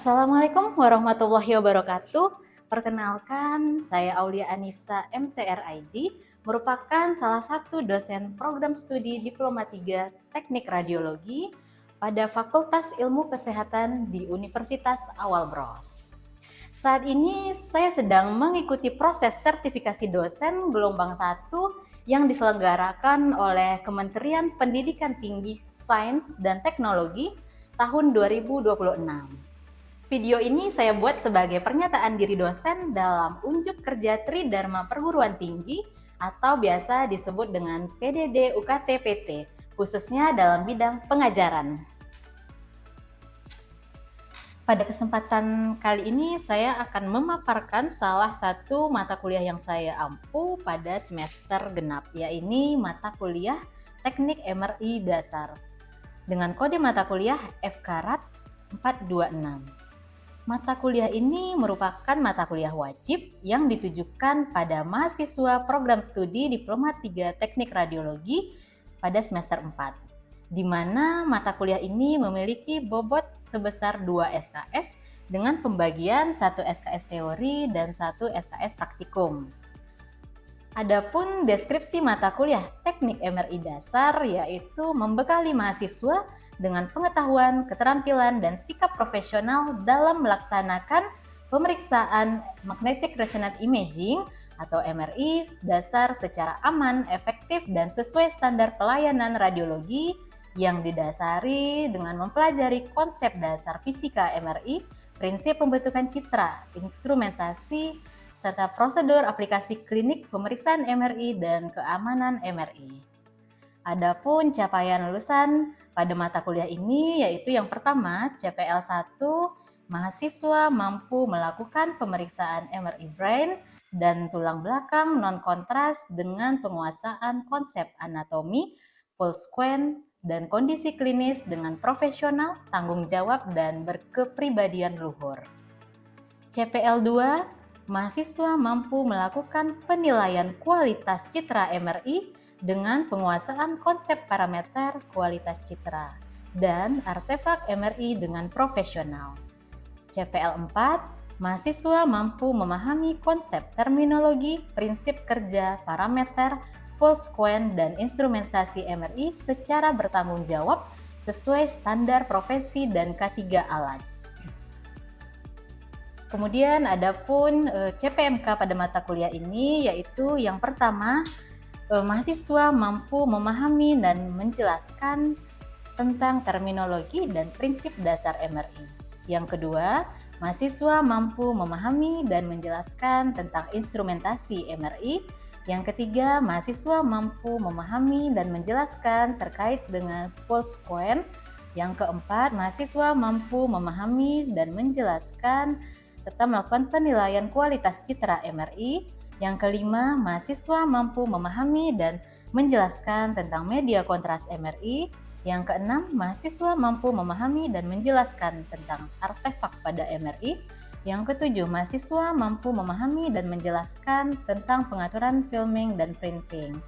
Assalamualaikum warahmatullahi wabarakatuh. Perkenalkan, saya Aulia Anissa MTRID, merupakan salah satu dosen program studi Diploma 3 Teknik Radiologi pada Fakultas Ilmu Kesehatan di Universitas Awal Bros. Saat ini saya sedang mengikuti proses sertifikasi dosen gelombang 1 yang diselenggarakan oleh Kementerian Pendidikan Tinggi, Sains, dan Teknologi tahun 2026. Video ini saya buat sebagai pernyataan diri dosen dalam unjuk kerja Tridharma Perguruan Tinggi atau biasa disebut dengan PDD UKT PT, khususnya dalam bidang pengajaran. Pada kesempatan kali ini saya akan memaparkan salah satu mata kuliah yang saya ampu pada semester genap, yaitu mata kuliah Teknik MRI Dasar dengan kode mata kuliah FKRAT 426. Mata kuliah ini merupakan mata kuliah wajib yang ditujukan pada mahasiswa program studi Diploma 3 Teknik Radiologi pada semester 4, di mana mata kuliah ini memiliki bobot sebesar 2 SKS dengan pembagian 1 SKS teori dan 1 SKS praktikum. Adapun deskripsi mata kuliah Teknik MRI Dasar yaitu membekali mahasiswa dengan pengetahuan, keterampilan, dan sikap profesional dalam melaksanakan pemeriksaan Magnetic Resonance Imaging atau MRI dasar secara aman, efektif, dan sesuai standar pelayanan radiologi yang didasari dengan mempelajari konsep dasar fisika MRI, prinsip pembentukan citra, instrumentasi, serta prosedur aplikasi klinik pemeriksaan MRI dan keamanan MRI. Adapun capaian lulusan pada mata kuliah ini yaitu yang pertama, CPL 1, mahasiswa mampu melakukan pemeriksaan MRI brain dan tulang belakang non-kontras dengan penguasaan konsep anatomi, pulse square, dan kondisi klinis dengan profesional, tanggung jawab, dan berkepribadian luhur. CPL 2, mahasiswa mampu melakukan penilaian kualitas citra MRI dengan penguasaan konsep parameter kualitas citra dan artefak MRI dengan profesional. CPL 4, mahasiswa mampu memahami konsep terminologi, prinsip kerja, parameter, pulse square, dan instrumentasi MRI secara bertanggung jawab sesuai standar profesi dan K3 alat. Kemudian adapun CPMK pada mata kuliah ini yaitu yang pertama, mahasiswa mampu memahami dan menjelaskan tentang terminologi dan prinsip dasar MRI. Yang kedua, mahasiswa mampu memahami dan menjelaskan tentang instrumentasi MRI. Yang ketiga, mahasiswa mampu memahami dan menjelaskan terkait dengan pulse square. Yang keempat, mahasiswa mampu memahami dan menjelaskan serta melakukan penilaian kualitas citra MRI. Yang kelima, mahasiswa mampu memahami dan menjelaskan tentang media kontras MRI. Yang keenam, mahasiswa mampu memahami dan menjelaskan tentang artefak pada MRI. Yang ketujuh, mahasiswa mampu memahami dan menjelaskan tentang pengaturan filming dan printing.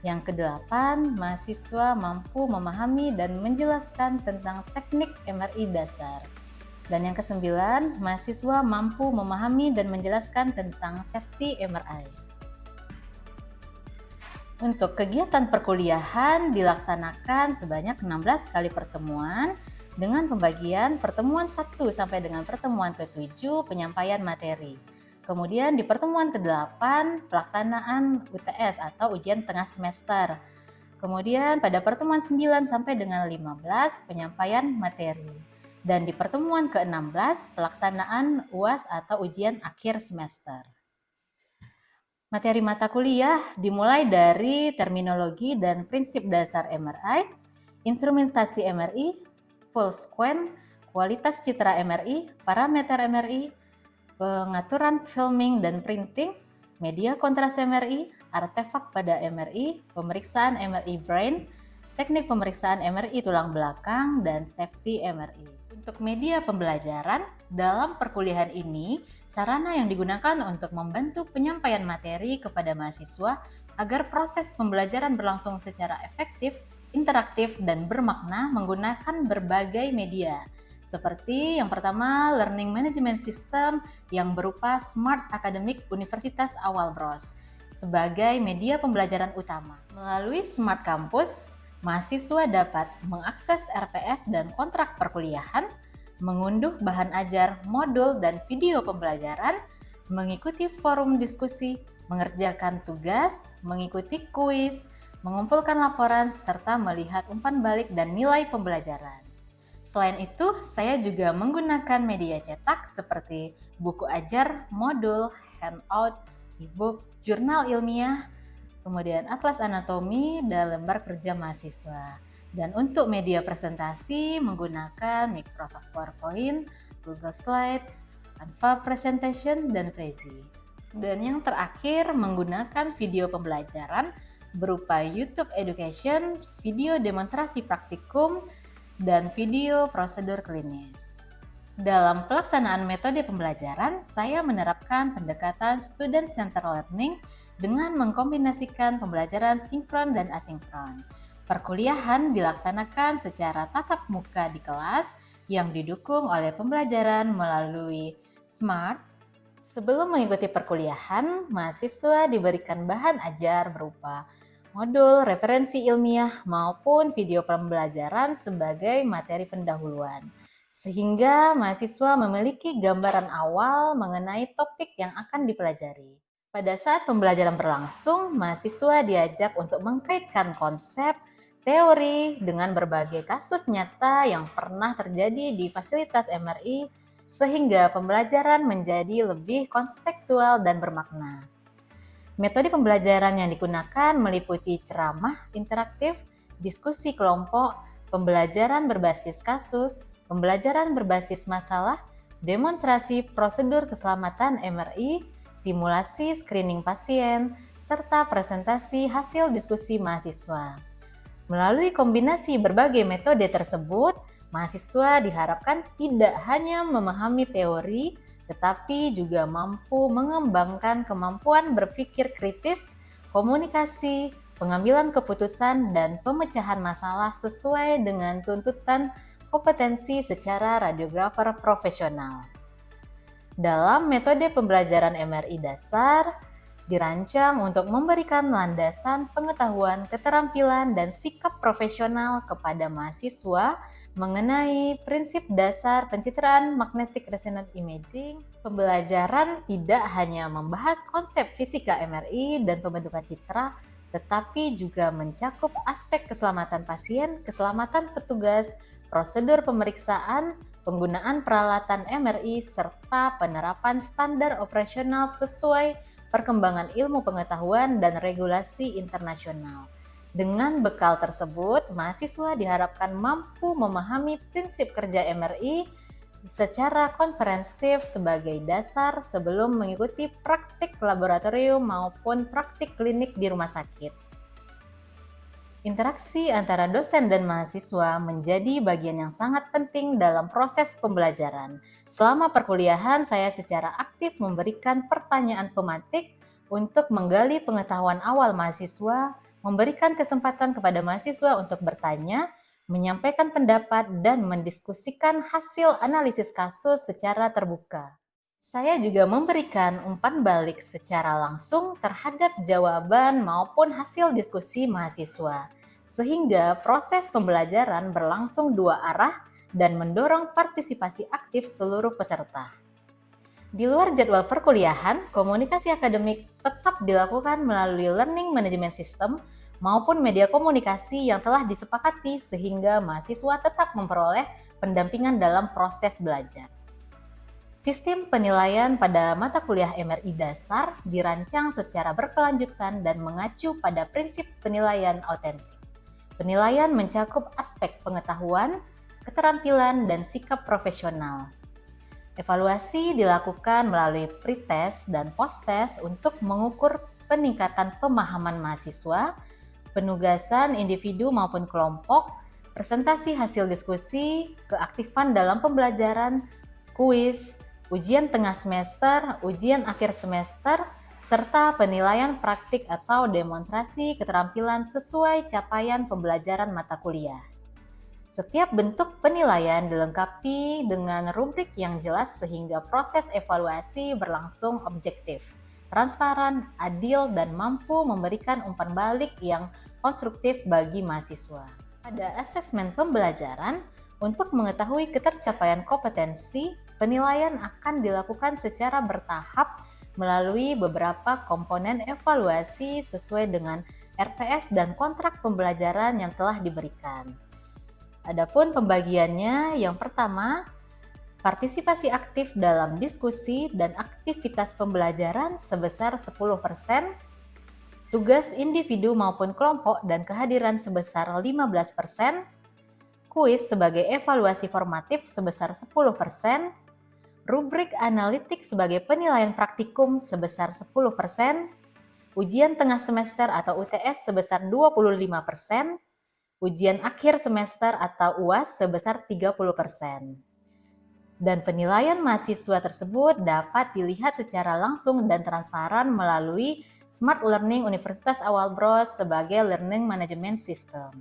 Yang kedelapan, mahasiswa mampu memahami dan menjelaskan tentang teknik MRI dasar. Dan yang kesembilan, mahasiswa mampu memahami dan menjelaskan tentang safety MRI. Untuk kegiatan perkuliahan dilaksanakan sebanyak 16 kali pertemuan dengan pembagian pertemuan 1 sampai dengan pertemuan ke-7 penyampaian materi. Kemudian di pertemuan ke-8 pelaksanaan UTS atau ujian tengah semester. Kemudian pada pertemuan 9 sampai dengan 15 penyampaian materi. Dan di pertemuan ke-16 pelaksanaan UAS atau ujian akhir semester. Materi mata kuliah dimulai dari terminologi dan prinsip dasar MRI, instrumentasi MRI, pulse square, kualitas citra MRI, parameter MRI, pengaturan filming dan printing, media kontras MRI, artefak pada MRI, pemeriksaan MRI brain, teknik pemeriksaan MRI tulang belakang, dan safety MRI. Untuk media pembelajaran, dalam perkuliahan ini, sarana yang digunakan untuk membantu penyampaian materi kepada mahasiswa agar proses pembelajaran berlangsung secara efektif, interaktif, dan bermakna menggunakan berbagai media, Seperti yang pertama, Learning Management System yang berupa Smart Academic Universitas Awal Bros sebagai media pembelajaran utama. Melalui Smart Campus, mahasiswa dapat mengakses RPS dan kontrak perkuliahan, mengunduh bahan ajar, modul, dan video pembelajaran, mengikuti forum diskusi, mengerjakan tugas, mengikuti kuis, mengumpulkan laporan, serta melihat umpan balik dan nilai pembelajaran. Selain itu, saya juga menggunakan media cetak seperti buku ajar, modul, handout, e-book, jurnal ilmiah, kemudian atlas anatomi, dan lembar kerja mahasiswa. Dan untuk media presentasi menggunakan Microsoft PowerPoint, Google Slide, Canva Presentation, dan Prezi. Dan yang terakhir menggunakan video pembelajaran berupa YouTube Education, video demonstrasi praktikum, dan video prosedur klinis. Dalam pelaksanaan metode pembelajaran, saya menerapkan pendekatan student-centered learning dengan mengkombinasikan pembelajaran sinkron dan asinkron. Perkuliahan dilaksanakan secara tatap muka di kelas yang didukung oleh pembelajaran melalui Smart. Sebelum mengikuti perkuliahan, mahasiswa diberikan bahan ajar berupa modul, referensi ilmiah, maupun video pembelajaran sebagai materi pendahuluan. Sehingga mahasiswa memiliki gambaran awal mengenai topik yang akan dipelajari. Pada saat pembelajaran berlangsung, mahasiswa diajak untuk mengkaitkan konsep, teori dengan berbagai kasus nyata yang pernah terjadi di fasilitas MRI, sehingga pembelajaran menjadi lebih kontekstual dan bermakna. Metode pembelajaran yang digunakan meliputi ceramah interaktif, diskusi kelompok, pembelajaran berbasis kasus, pembelajaran berbasis masalah, demonstrasi prosedur keselamatan MRI, simulasi screening pasien, serta presentasi hasil diskusi mahasiswa. Melalui kombinasi berbagai metode tersebut, mahasiswa diharapkan tidak hanya memahami teori, tetapi juga mampu mengembangkan kemampuan berpikir kritis, komunikasi, pengambilan keputusan, dan pemecahan masalah sesuai dengan tuntutan kompetensi secara radiografer profesional. Dalam metode pembelajaran MRI dasar, dirancang untuk memberikan landasan pengetahuan, keterampilan, dan sikap profesional kepada mahasiswa mengenai prinsip dasar pencitraan magnetic resonance imaging. Pembelajaran tidak hanya membahas konsep fisika MRI dan pembentukan citra, tetapi juga mencakup aspek keselamatan pasien, keselamatan petugas, prosedur pemeriksaan, penggunaan peralatan MRI, serta penerapan standar operasional sesuai perkembangan ilmu pengetahuan dan regulasi internasional. Dengan bekal tersebut, mahasiswa diharapkan mampu memahami prinsip kerja MRI secara komprehensif sebagai dasar sebelum mengikuti praktik laboratorium maupun praktik klinik di rumah sakit. Interaksi antara dosen dan mahasiswa menjadi bagian yang sangat penting dalam proses pembelajaran. Selama perkuliahan, saya secara aktif memberikan pertanyaan pematik untuk menggali pengetahuan awal mahasiswa, memberikan kesempatan kepada mahasiswa untuk bertanya, menyampaikan pendapat, dan mendiskusikan hasil analisis kasus secara terbuka. Saya juga memberikan umpan balik secara langsung terhadap jawaban maupun hasil diskusi mahasiswa, sehingga proses pembelajaran berlangsung dua arah dan mendorong partisipasi aktif seluruh peserta. Di luar jadwal perkuliahan, komunikasi akademik tetap dilakukan melalui learning management system maupun media komunikasi yang telah disepakati sehingga mahasiswa tetap memperoleh pendampingan dalam proses belajar. Sistem penilaian pada mata kuliah MRI dasar dirancang secara berkelanjutan dan mengacu pada prinsip penilaian autentik. Penilaian mencakup aspek pengetahuan, keterampilan, dan sikap profesional. Evaluasi dilakukan melalui pretest dan posttest untuk mengukur peningkatan pemahaman mahasiswa, penugasan individu maupun kelompok, presentasi hasil diskusi, keaktifan dalam pembelajaran, kuis, ujian tengah semester, ujian akhir semester, serta penilaian praktik atau demonstrasi keterampilan sesuai capaian pembelajaran mata kuliah. Setiap bentuk penilaian dilengkapi dengan rubrik yang jelas sehingga proses evaluasi berlangsung objektif, transparan, adil, dan mampu memberikan umpan balik yang konstruktif bagi mahasiswa. Pada asesmen pembelajaran, untuk mengetahui ketercapaian kompetensi, penilaian akan dilakukan secara bertahap melalui beberapa komponen evaluasi sesuai dengan RPS dan kontrak pembelajaran yang telah diberikan. Adapun pembagiannya, yang pertama, partisipasi aktif dalam diskusi dan aktivitas pembelajaran sebesar 10%, tugas individu maupun kelompok dan kehadiran sebesar 15%, kuis sebagai evaluasi formatif sebesar 10%, rubrik analitik sebagai penilaian praktikum sebesar 10%, ujian tengah semester atau UTS sebesar 25%, ujian akhir semester atau UAS sebesar 30%. Dan penilaian mahasiswa tersebut dapat dilihat secara langsung dan transparan melalui Smart Learning Universitas Awal Bros sebagai Learning Management System.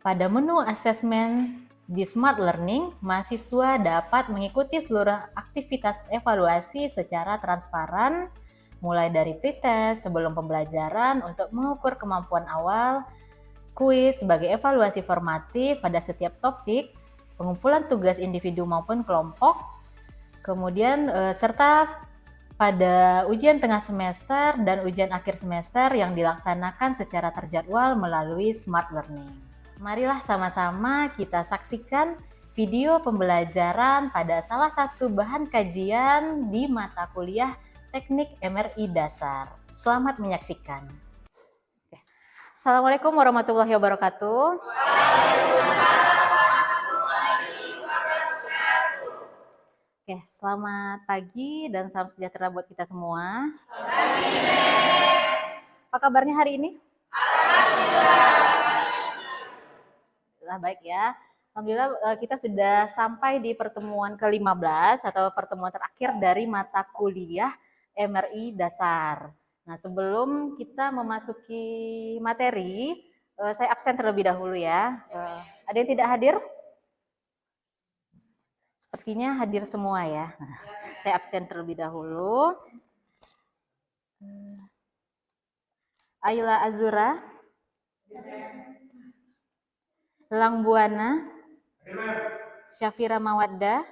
Pada menu asesmen di Smart Learning, mahasiswa dapat mengikuti seluruh aktivitas evaluasi secara transparan, mulai dari pretest sebelum pembelajaran untuk mengukur kemampuan awal, kuis sebagai evaluasi formatif pada setiap topik, pengumpulan tugas individu maupun kelompok, kemudian serta pada ujian tengah semester dan ujian akhir semester yang dilaksanakan secara terjadwal melalui Smart Learning. Marilah sama-sama kita saksikan video pembelajaran pada salah satu bahan kajian di mata kuliah Teknik MRI Dasar. Selamat menyaksikan. Assalamualaikum warahmatullahi wabarakatuh. Oke, selamat pagi dan salam sejahtera buat kita semua. Apa kabarnya hari ini? Alhamdulillah baik ya. Alhamdulillah kita sudah sampai di pertemuan ke-15 atau pertemuan terakhir dari mata kuliah MRI Dasar. Nah, sebelum kita memasuki materi, saya absen terlebih dahulu ya. Ada yang tidak hadir? Sepertinya hadir semua ya. Saya absen terlebih dahulu. Ayla Azura, Lang Buana, Syafira Mawadda,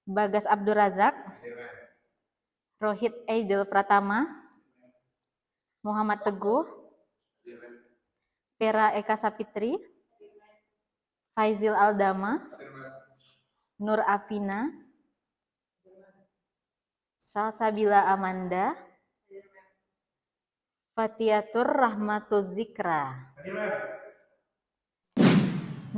Bagas Abdurazak, Rohit Aidil Pratama, Muhammad Teguh, Vera Eka Sapitri, Faizil Aldama, Nur Afina, Salsabila Amanda, Fatiatur Rahmatuz Zikra.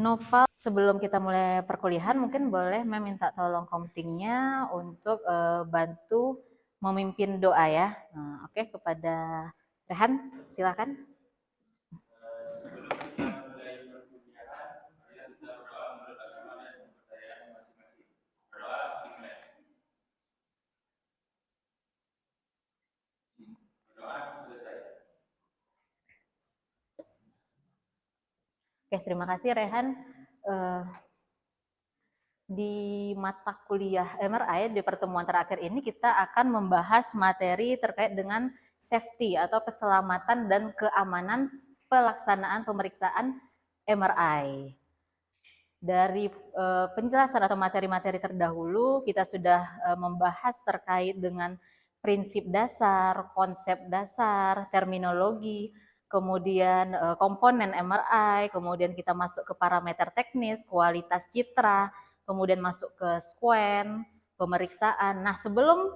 Noval, sebelum kita mulai perkuliahan mungkin boleh meminta tolong komtingnya untuk bantu memimpin doa ya. Nah, oke, kepada Rehan, silakan. Sebelum kita mulai perkuliahan, mari kita berdoa menurut agama dan kepercayaan masing-masing. Berdoa dimulai. Berdoa selesai. Oke, terima kasih Rehan. Di mata kuliah MRI di pertemuan terakhir ini kita akan membahas materi terkait dengan safety atau keselamatan dan keamanan pelaksanaan pemeriksaan MRI. Dari penjelasan atau materi-materi terdahulu kita sudah membahas terkait dengan prinsip dasar, konsep dasar, terminologi, kemudian komponen MRI, kemudian kita masuk ke parameter teknis, kualitas citra, kemudian masuk ke scan, pemeriksaan. Nah, sebelum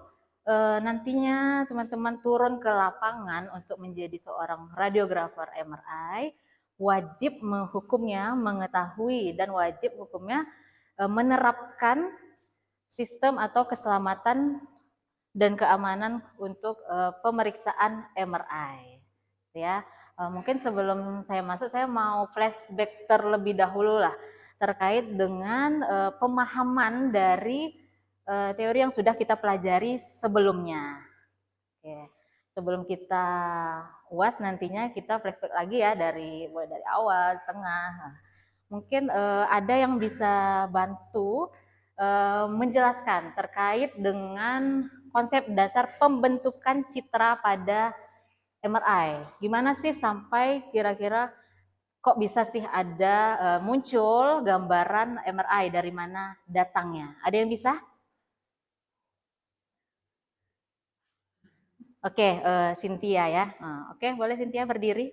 nantinya teman-teman turun ke lapangan untuk menjadi seorang radiografer MRI, wajib hukumnya mengetahui dan wajib hukumnya menerapkan sistem atau keselamatan dan keamanan untuk pemeriksaan MRI. Ya, mungkin sebelum saya masuk, saya mau flashback terlebih dahulu lah terkait dengan pemahaman dari teori yang sudah kita pelajari sebelumnya. Oke. sebelum kita UAS nantinya kita flashback lagi ya mulai dari awal, tengah. Nah, mungkin ada yang bisa bantu menjelaskan terkait dengan konsep dasar pembentukan citra pada MRI. Gimana sih sampai kira-kira kok bisa sih ada muncul gambaran MRI, dari mana datangnya? Ada yang bisa? Oke, Cynthia ya. Oke, boleh Cynthia berdiri.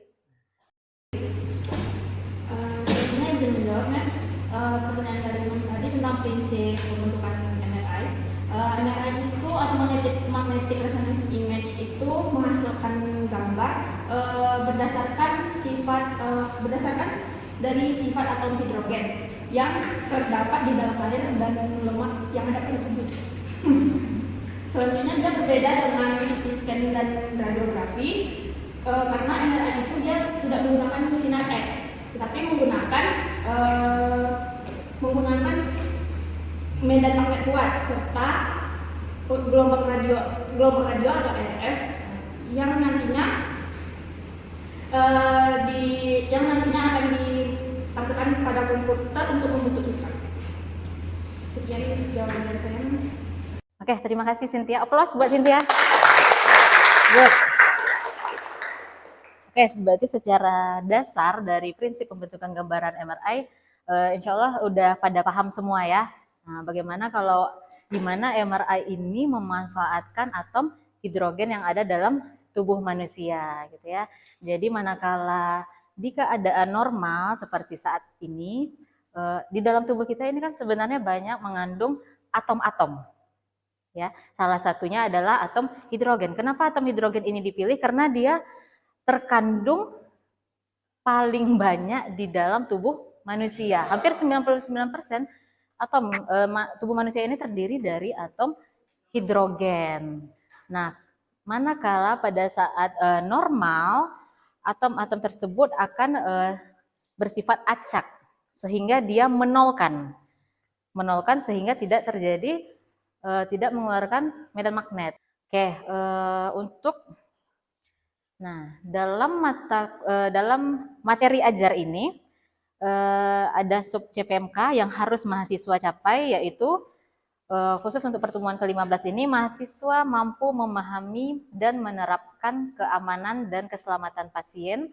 Sebenarnya izin menjawab ya. Pertanyaan dari tadi tentang prinsip pembentukan MRI. MRI itu atau magnetic resonance image itu menghasilkan gambar berdasarkan dari sifat atom hidrogen yang terdapat di dalam air dan lemak yang ada pada tubuh. Selanjutnya dia berbeda dengan CT scan dan radiografi karena MRI itu dia tidak menggunakan sinar X, tetapi menggunakan medan magnet kuat serta gelombang radio atau RF yang nantinya akan ditampilkan pada komputer untuk membentuk citra. Sekian jawaban dari saya. Oke, terima kasih Cynthia. Aplaus buat Cynthia. Good. Oke, berarti secara dasar dari prinsip pembentukan gambaran MRI, insya Allah udah pada paham semua ya. Nah, bagaimana kalau gimana MRI ini memanfaatkan atom hidrogen yang ada dalam tubuh manusia, gitu ya. Jadi manakala di keadaan normal seperti saat ini, di dalam tubuh kita ini kan sebenarnya banyak mengandung atom-atom. Ya, salah satunya adalah atom hidrogen. Kenapa atom hidrogen ini dipilih? Karena dia terkandung paling banyak di dalam tubuh manusia. Hampir 99% atom tubuh manusia ini terdiri dari atom hidrogen. Nah, manakala pada saat normal, atom-atom tersebut akan bersifat acak, sehingga dia menolkan sehingga tidak terjadi tidak mengeluarkan medan magnet. Oke, dalam materi ajar ini ada sub CPMK yang harus mahasiswa capai, yaitu khusus untuk pertemuan ke-15 ini mahasiswa mampu memahami dan menerapkan keamanan dan keselamatan pasien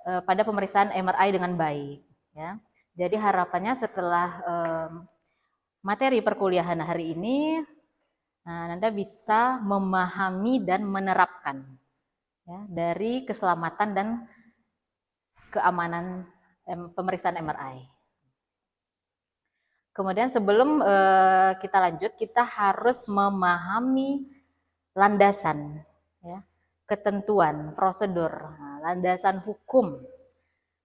pada pemeriksaan MRI dengan baik. Ya. Jadi harapannya setelah materi perkuliahan hari ini, Anda bisa memahami dan menerapkan ya, dari keselamatan dan keamanan pemeriksaan MRI. Kemudian sebelum kita lanjut, kita harus memahami landasan, ya, ketentuan, prosedur, landasan hukum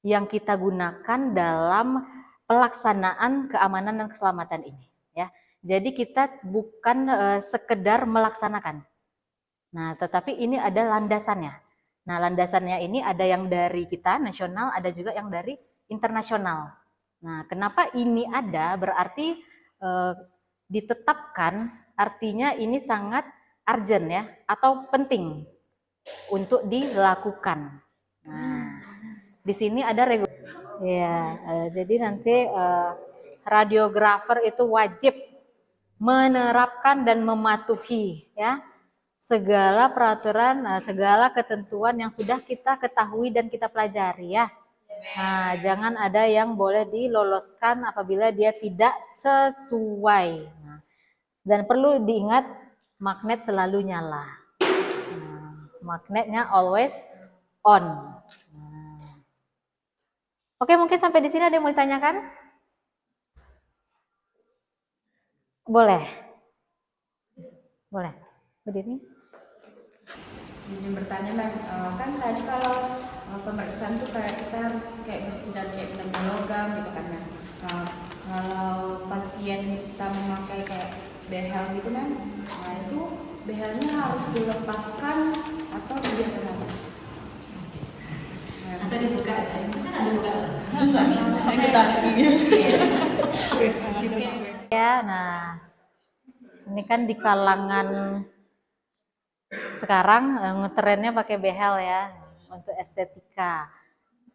yang kita gunakan dalam pelaksanaan keamanan dan keselamatan ini. Ya, jadi kita bukan sekedar melaksanakan. Nah, tetapi ini ada landasannya. Nah, landasannya ini ada yang dari kita nasional, ada juga yang dari internasional. Nah, kenapa ini ada? Berarti ditetapkan, artinya ini sangat urgent ya, atau penting untuk dilakukan. Nah, di sini ada ya, jadi nanti radiografer itu wajib menerapkan dan mematuhi ya segala peraturan, segala ketentuan yang sudah kita ketahui dan kita pelajari ya. Nah, jangan ada yang boleh diloloskan apabila dia tidak sesuai. Nah, dan perlu diingat, magnet selalu nyala. Nah, magnetnya always on. Nah. Oke, mungkin sampai di sini ada yang mau ditanyakan? Boleh. Boleh. Berdiri. Izin bertanya, kan tadi kalau pemeriksaan tuh kayak kita harus kayak bersinar kayak benda logam gitu kan, kalau pasien kita memakai kayak behel gitu kan, nah itu behelnya harus dilepaskan atau dibiarkan aja? Atau dibuka? Masa nggak dibuka? Ya, nah ini kan di kalangan Sekarang ngetrennya pakai behel ya untuk estetika.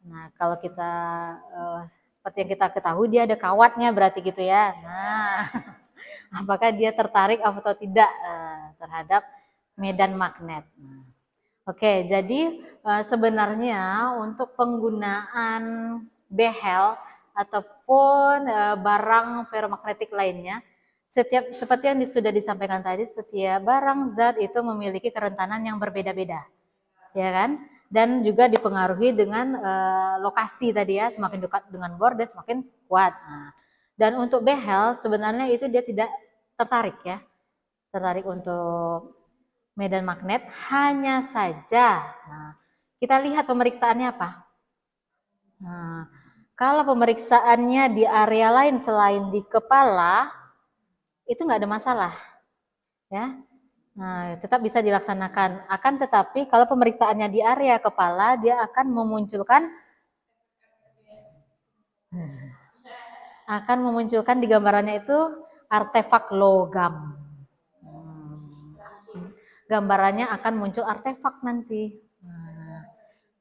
Nah, kalau kita seperti yang kita ketahui dia ada kawatnya berarti gitu ya. Nah, apakah dia tertarik atau tidak terhadap medan magnet. Oke, jadi sebenarnya untuk penggunaan behel ataupun barang ferromagnetik lainnya, seperti yang sudah disampaikan tadi, setiap barang zat itu memiliki kerentanan yang berbeda-beda, ya kan? Dan juga dipengaruhi dengan lokasi tadi ya, semakin dekat dengan border semakin kuat. Nah, dan untuk behel sebenarnya itu dia tidak tertarik ya, tertarik untuk medan magnet, hanya saja kita lihat pemeriksaannya apa. Nah, kalau pemeriksaannya di area lain selain di kepala, itu nggak ada masalah, ya. Nah, tetap bisa dilaksanakan. Akan tetapi kalau pemeriksaannya di area kepala, dia akan memunculkan di gambarannya itu artefak logam. Gambarannya akan muncul artefak nanti. Nah,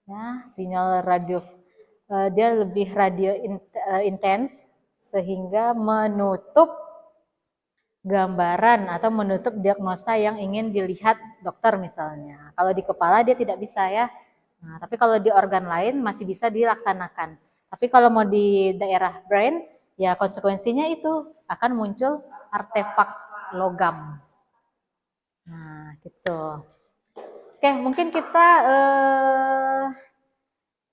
ya, sinyal radio dia lebih radio intens sehingga menutup gambaran atau menutup diagnosa yang ingin dilihat dokter misalnya. Kalau di kepala dia tidak bisa ya. Nah, tapi kalau di organ lain masih bisa dilaksanakan. Tapi kalau mau di daerah brain, ya konsekuensinya itu akan muncul artefak logam. Nah, gitu. Oke, mungkin kita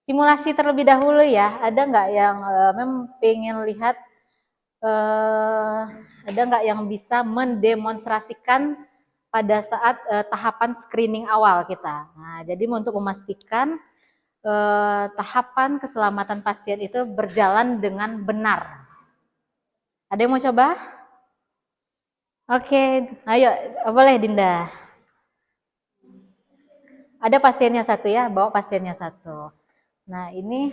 simulasi terlebih dahulu ya. Ada nggak yang memang pengen lihat, ada nggak yang bisa mendemonstrasikan pada saat tahapan screening awal kita. Nah, jadi untuk memastikan tahapan keselamatan pasien itu berjalan dengan benar. Ada yang mau coba? Oke, ayo, boleh Dinda. Ada pasiennya satu ya, bawa pasiennya satu. Nah, ini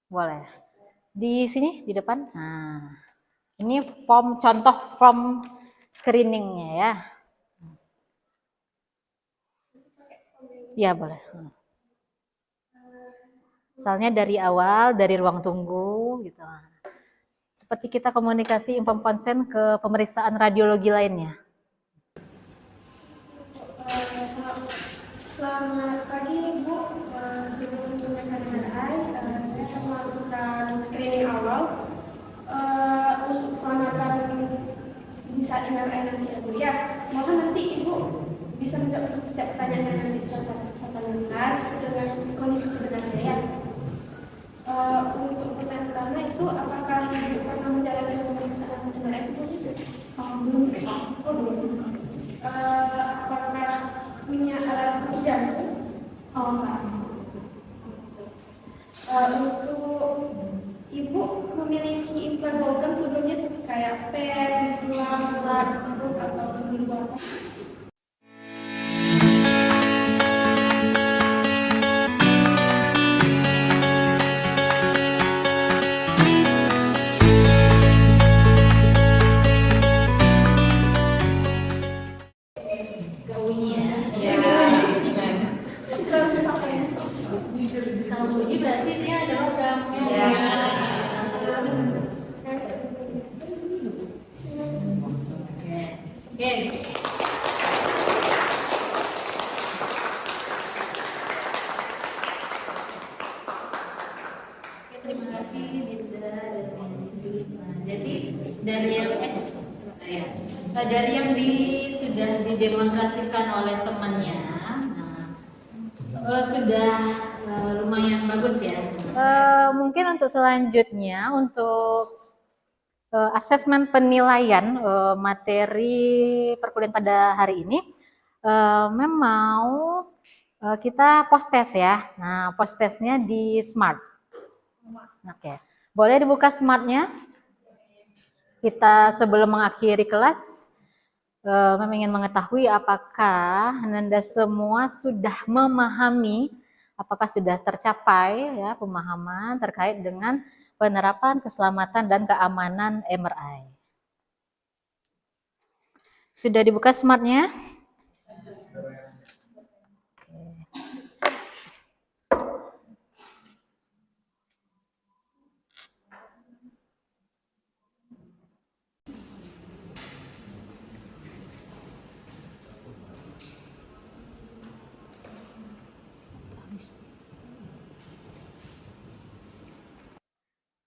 boleh. Di sini, di depan. Nah, ini contoh form screeningnya ya. Ya, boleh. Misalnya dari awal, dari ruang tunggu, gitu. Seperti kita komunikasi inform konsen ke pemeriksaan radiologi lainnya. Selamat pagi Bu, sebelum pemeriksaan MRI, saya akan melakukan screening awal untuk keselamatan bisa MRI nanti ya Bu ya. Mohon nanti Ibu bisa menjawab setiap pertanyaan nanti setelah dengan kondisi sebenarnya ya. Untuk pertanyaan pertama itu, apakah Ibu pernah menjalani pemeriksaan MRI sebelumnya? Belum sih. Oh belum. Apakah punya alat jantung? Oh enggak. Untuk Ibu memiliki implan logam sebelumnya seperti kayak pen, tulang, zat, sirup atau semiluar? Kalau uji berarti dia ada logam. Ya. Oke. Terima kasih Dinda dan Andi. Nah, jadi dari yang sudah didemonstrasikan oleh temannya, sudah lumayan bagus ya. Mungkin untuk selanjutnya untuk asesmen penilaian materi perkuliahan pada hari ini, memang kita post test ya. Nah, post testnya di Smart. Oke, boleh dibuka Smartnya. Kita sebelum mengakhiri kelas, memang ingin mengetahui apakah Anda semua sudah memahami, apakah sudah tercapai ya pemahaman terkait dengan penerapan keselamatan dan keamanan MRI. Sudah dibuka smartnya?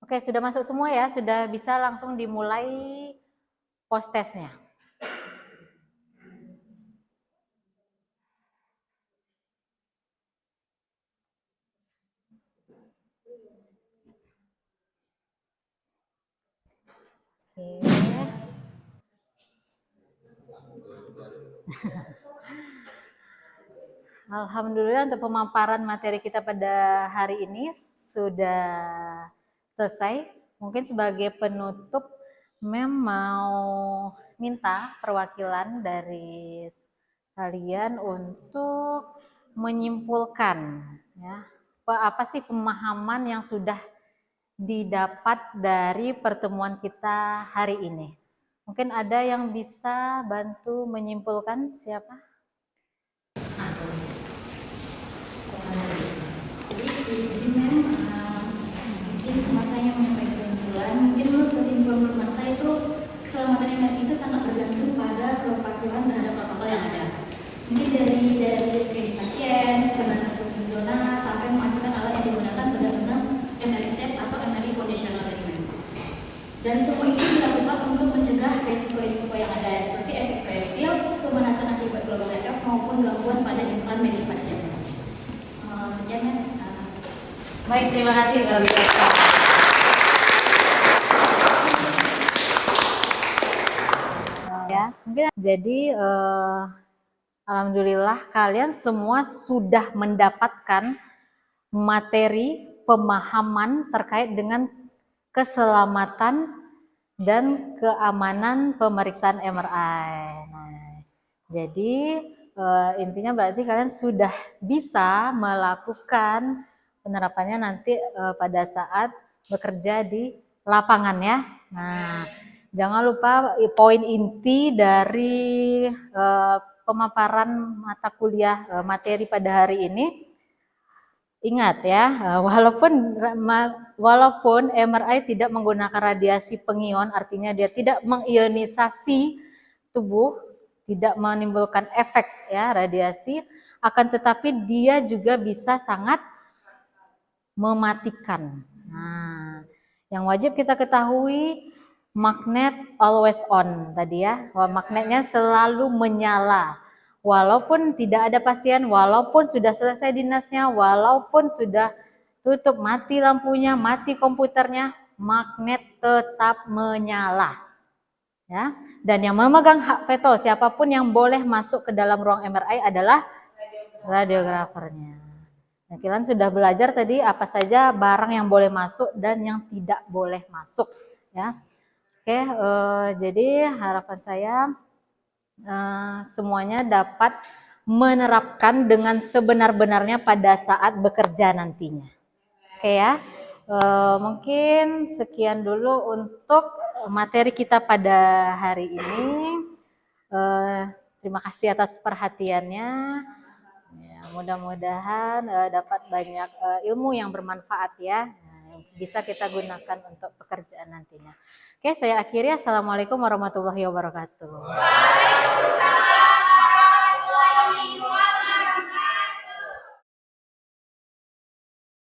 Oke, sudah masuk semua ya, sudah bisa langsung dimulai post testnya. Oke. Alhamdulillah untuk pemaparan materi kita pada hari ini sudah selesai. Mungkin sebagai penutup, Mem mau minta perwakilan dari kalian untuk menyimpulkan ya, apa sih pemahaman yang sudah didapat dari pertemuan kita hari ini. Mungkin ada yang bisa bantu menyimpulkan, siapa? Jadi di sini mungkin semasanya menyampaikan kesimpulan. Mungkin menurut kesimpulan saya itu keselamatan MRI itu sangat bergantung pada kepatuhan terhadap protokol yang ada. Mungkin dari screening pasien, penanganan zona, sampai memastikan alat yang digunakan benar-benar MRI safe atau MRI conditional treatment. Dan semua itu dilakukan untuk mencegah risiko-risiko yang ada seperti efek preventif, pemanasan akibat global health maupun gangguan pada lingkungan medis pasien. Sekian ya. Baik, terima kasih Kak Wita. Ya, mungkin jadi alhamdulillah kalian semua sudah mendapatkan materi pemahaman terkait dengan keselamatan dan keamanan pemeriksaan MRI. Nah, jadi intinya berarti kalian sudah bisa melakukan penerapannya nanti pada saat bekerja di lapangan ya. Nah, jangan lupa poin inti dari pemaparan mata kuliah materi pada hari ini. Ingat ya, walaupun MRI tidak menggunakan radiasi pengion, artinya dia tidak mengionisasi tubuh, tidak menimbulkan efek ya radiasi, akan tetapi dia juga bisa sangat mematikan. Nah, yang wajib kita ketahui, magnet always on tadi ya, magnetnya selalu menyala. Walaupun tidak ada pasien, walaupun sudah selesai dinasnya, walaupun sudah tutup, mati lampunya, mati komputernya, magnet tetap menyala. Ya, dan yang memegang hak veto siapapun yang boleh masuk ke dalam ruang MRI adalah radiografernya. Nah, kalian sudah belajar tadi apa saja barang yang boleh masuk dan yang tidak boleh masuk. Ya, oke. Jadi harapan saya semuanya dapat menerapkan dengan sebenar-benarnya pada saat bekerja nantinya. Oke ya. Mungkin sekian dulu untuk materi kita pada hari ini. Terima kasih atas perhatiannya. Ya, mudah-mudahan dapat banyak ilmu yang bermanfaat ya, bisa kita gunakan untuk pekerjaan nantinya. Oke, saya akhiri. Assalamualaikum warahmatullahi wabarakatuh.